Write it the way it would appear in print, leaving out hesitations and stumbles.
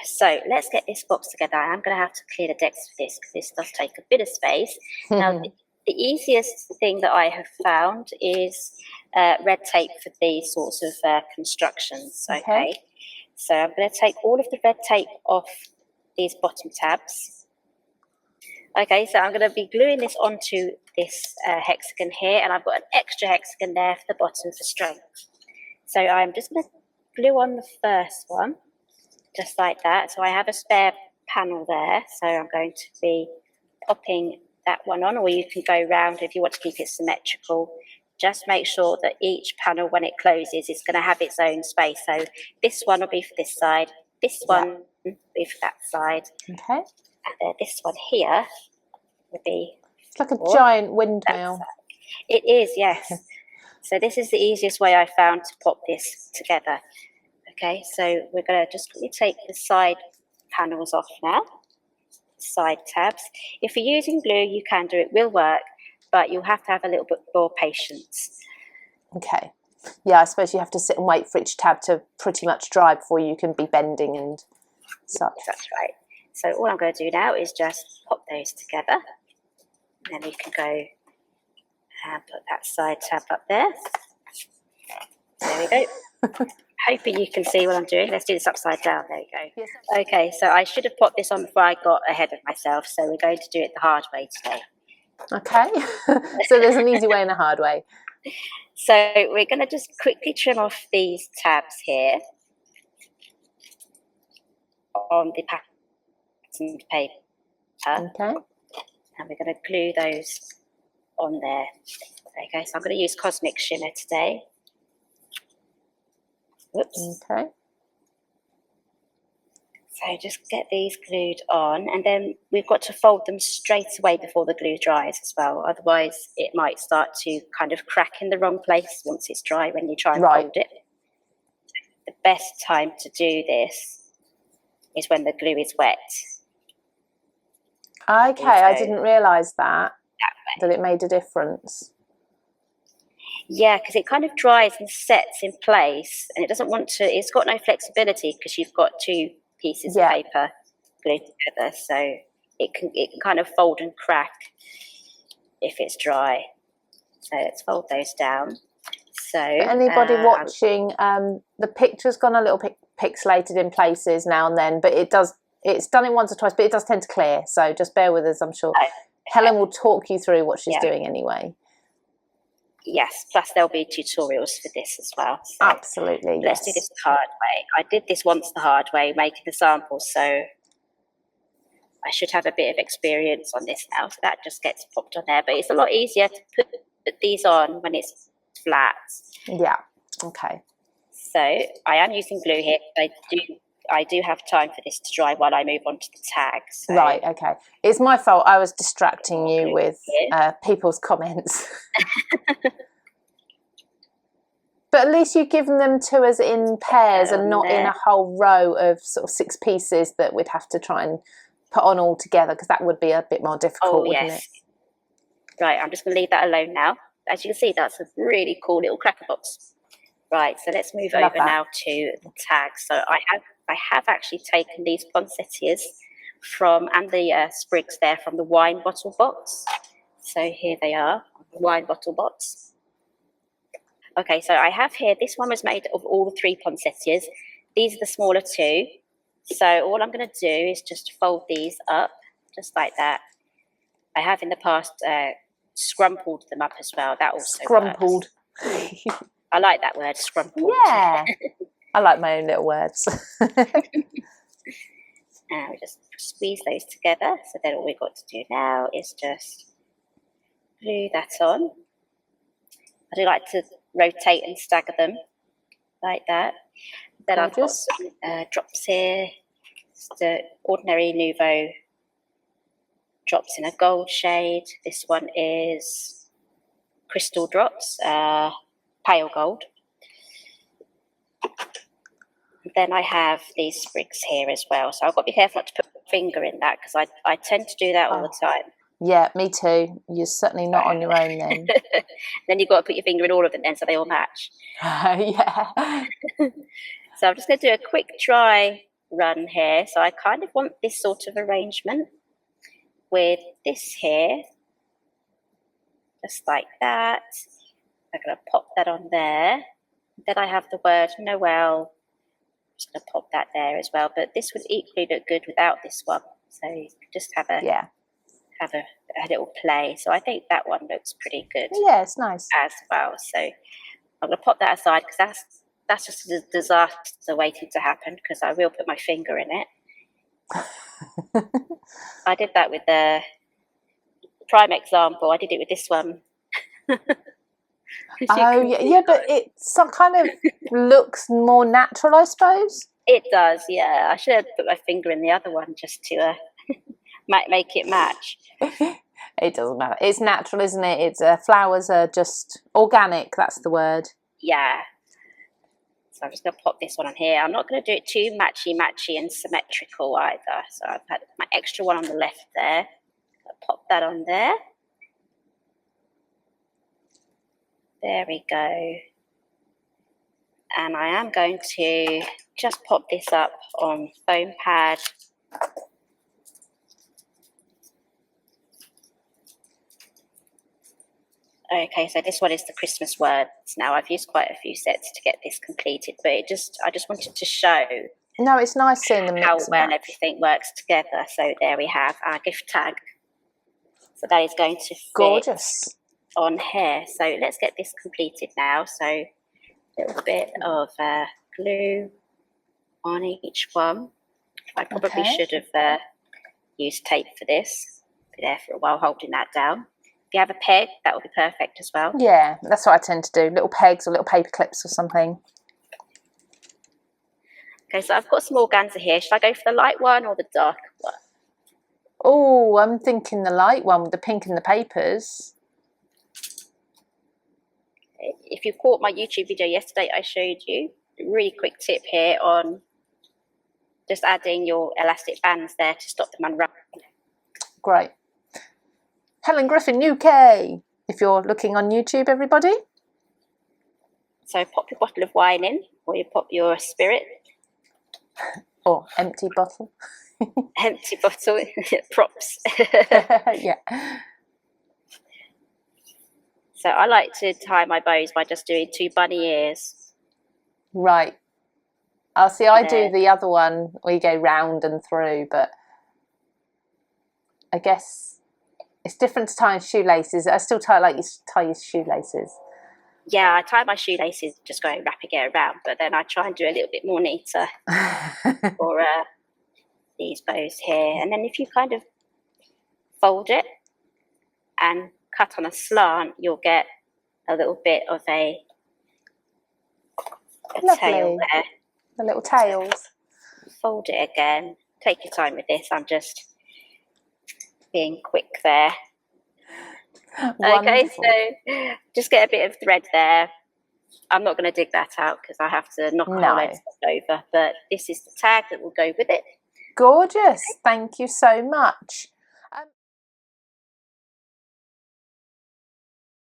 So let's get this box together. I'm going to have to clear the decks for this because this does take a bit of space. Now, the easiest thing that I have found is red tape for these sorts of constructions. Okay. So I'm going to take all of the red tape off these bottom tabs. Okay, so I'm going to be gluing this onto this hexagon here, and I've got an extra hexagon there for the bottom for strength. So I'm just going to glue on the first one, just like that. So I have a spare panel there, so I'm going to be popping that one on, or you can go round if you want to keep it symmetrical. Just make sure that each panel, when it closes, is going to have its own space. So this one will be for this side, this one will be for that side. Okay. And then this one here will be... It's like a giant windmill. It is, yes. So this is the easiest way I found to pop this together. Okay, so we're going to just quickly take the side panels off now. Side tabs. If you're using glue, you can do it, will work, but you'll have to have a little bit more patience. Okay. Yeah, I suppose you have to sit and wait for each tab to pretty much dry before you can be bending and such. That's right. So all I'm going to do now is just pop those together. And then we can go and put that side tab up there. There we go. Hoping you can see what I'm doing. Let's do this upside down. There you go. Yes. Okay, so I should have popped this on before I got ahead of myself. So we're going to do it the hard way today. Okay. So there's an easy way and a hard way. So we're going to just quickly trim off these tabs here on the patterned paper. Okay. And we're going to glue those on there. There you go. So I'm going to use Cosmic Shimmer today. Whoops. Okay. So just get these glued on, and then we've got to fold them straight away before the glue dries as well. Otherwise, it might start to kind of crack in the wrong place once it's dry when you try and fold it. The best time to do this is when the glue is wet. Okay, I didn't realise that it made a difference. Yeah, because it kind of dries and sets in place, and it doesn't want to, it's got no flexibility because you've got two pieces of paper glued together, so it can kind of fold and crack if it's dry. So let's fold those down. So for anybody watching, the picture's gone a little bit pixelated in places now and then, but it's done it once or twice, but it does tend to clear, so just bear with us. I'm sure Helen will talk you through what she's doing anyway. Yes, plus there'll be tutorials for this as well. So absolutely. Let's do this the hard way. I did this once the hard way, making the samples, so I should have a bit of experience on this now. So that just gets popped on there, but it's a lot easier to put these on when it's flat. Yeah. Okay. So I am using glue here. I do have time for this to dry while I move on to the tags. So. Right, okay. It's my fault. I was distracting you with people's comments. But at least you've given them to us in pairs and not in a whole row of sort of 6 pieces that we'd have to try and put on all together, because that would be a bit more difficult, wouldn't it? Right, I'm just going to leave that alone now. As you can see, that's a really cool little cracker box. Right, so let's move over now to the tags. So I have actually taken these poinsettias and the sprigs there from the wine bottle box. So here they are, the wine bottle box. Okay, so I have here, this one was made of all the 3 poinsettias. These are the smaller 2. So all I'm going to do is just fold these up, just like that. I have in the past scrumpled them up as well. That also scrumpled. I like that word, scrumpled. Yeah. I like my own little words. And we just squeeze those together. So then all we've got to do now is just glue that on. I do like to rotate and stagger them like that. Then I've got some drops here. It's the Ordinary Nouveau drops in a gold shade. This one is Crystal Drops, pale gold. Then I have these sprigs here as well. So I've got to be careful not to put my finger in that, because I tend to do that all the time. Yeah, me too. You're certainly not on your own then. Then you've got to put your finger in all of them then so they all match. Yeah. So I'm just going to do a quick dry run here. So I kind of want this sort of arrangement with this here, just like that. I'm going to pop that on there. Then I have the word Noel. I'm just going to pop that there as well. But this would equally look good without this one. So you could just have a little play. So I think that one looks pretty good. Yeah, it's nice as well. So I'm going to pop that aside because that's just a disaster waiting to happen, because I will put my finger in it. I did that with the prime example. I did it with this one. Oh yeah, but it some kind of looks more natural, I suppose. It does, yeah. I should have put my finger in the other one just to make it match. It doesn't matter. It's natural, isn't it? It's flowers are just organic. That's the word. Yeah. So I'm just going to pop this one on here. I'm not going to do it too matchy and symmetrical either. So I've had my extra one on the left there. I'll pop that on there. There we go. And I am going to just pop this up on foam pad. Okay, so this one is the Christmas words. Now I've used quite a few sets to get this completed, but I just wanted to show. No, it's nice seeing the mix how well everything works together. So there we have our gift tag. So that is going to fit gorgeous on here. So let's get this completed now. So a little bit of glue on each one. I probably should have used tape for this. Be there for a while holding that down. If you have a peg, that would be perfect as well. Yeah, that's what I tend to do. Little pegs or little paper clips or something. Okay, so I've got some organza here. Should I go for the light one or the dark one? Oh, I'm thinking the light one with the pink and the papers. If you caught my YouTube video yesterday, I showed you a really quick tip here on just adding your elastic bands there to stop them unwrapping. Great. Helen Griffin, UK, if you're looking on YouTube, everybody. So pop your bottle of wine in, or you pop your spirit. Or empty bottle. Empty bottle, props. Yeah. So I like to tie my bows by just doing 2 bunny ears. Right. I'll see, I do the other one where you go round and through, but I guess it's different to tying shoelaces. I still tie like you tie your shoelaces. Yeah, I tie my shoelaces just going wrapping it around, but then I try and do a little bit more neater for these bows here. And then if you kind of fold it and cut on a slant, you'll get a little bit of a tail there. The little tails. Fold it again. Take your time with this. I'm just being quick there. Wonderful. Okay, so just get a bit of thread there. I'm not going to dig that out because I have to knock a whole load of stuff over, but this is the tag that will go with it. Gorgeous. Thank you so much.